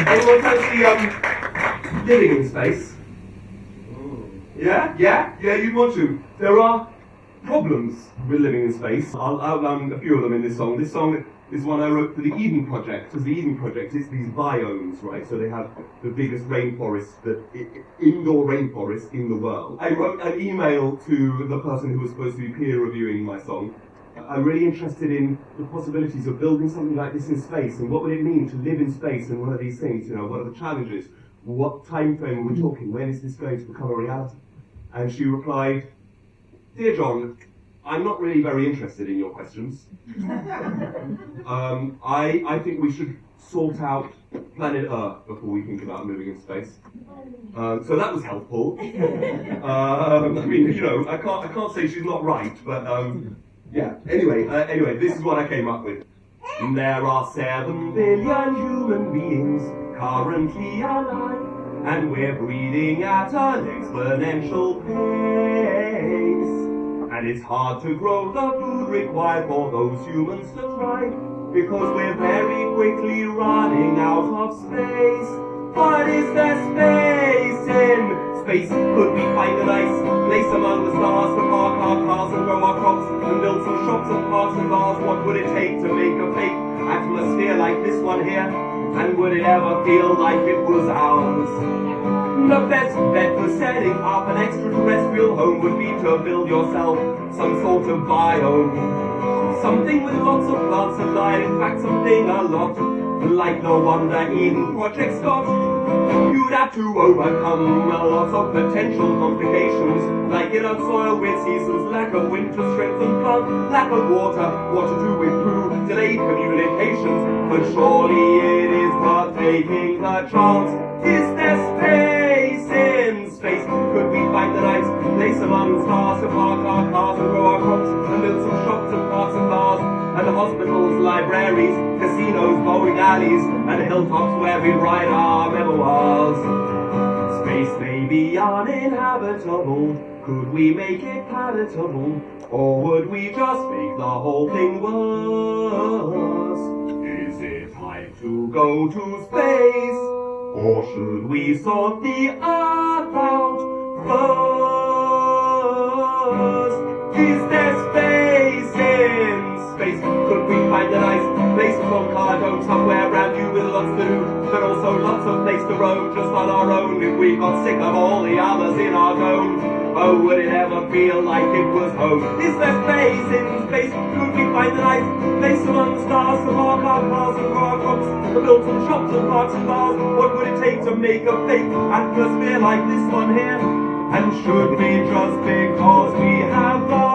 Anyone fancy living in space? Yeah, you'd want to. There are problems with living in space. I'll outline a few of them in this song. This song is one I wrote for the Eden Project. Because the Eden Project is these biomes, right? So they have the biggest rainforest, indoor rainforest in the world. I wrote an email to the person who was supposed to be peer reviewing my song. I'm really interested in the possibilities of building something like this in space, and what would it mean to live in space, and what are these things, what are the challenges? What time frame are we talking? When is this going to become a reality? And she replied, "Dear John, I'm not really very interested in your questions. I think we should sort out planet Earth before we think about moving in space." So that was helpful. I can't say she's not right, but yeah. Anyway, this is what I came up with. There are 7 billion human beings currently alive, and we're breeding at an exponential pace. And it's hard to grow the food required for those humans to thrive, because we're very quickly running out of space. But is there space in space? Could we find a nice place among the stars to park our cars and grow our crops and build some shops and parks and bars? What would it take to make a fake atmosphere like this one here? And would it ever feel like it was ours? The best bet for setting up an extra-terrestrial home would be to build yourself some sort of biome. Something with lots of plants and light, in fact something a lot like the one the Eden Project's got. You'd have to overcome a lot of potential complications, like inert soil with seasons, lack of winter strength and plant, lack of water, what to do with poo, delayed communications. But surely it is worth taking the chance. Is there space in space? Could we find a nice place among the stars to park our cars and grow our crops and build some shops and parks and bars, and hospitals, libraries, casinos, bowling alleys, and hilltops where we write our memoirs? Space may be uninhabitable. Could we make it palatable? Or would we just make the whole thing worse? Is it time to go to space? Or should we sort the earth out first? Is there space in space? Could we find a nice place from Cardo, somewhere around you with lots to do, but also lots of place to roam just on our own if we got sick of all the others in our zone? Oh, would it ever feel like it was home? Is there space in space? Could we find a nice place among the stars to park our cars and grow our crops, to build some shops and parks and bars? What would it take to make a fake atmosphere like this one here? And should we just because we have the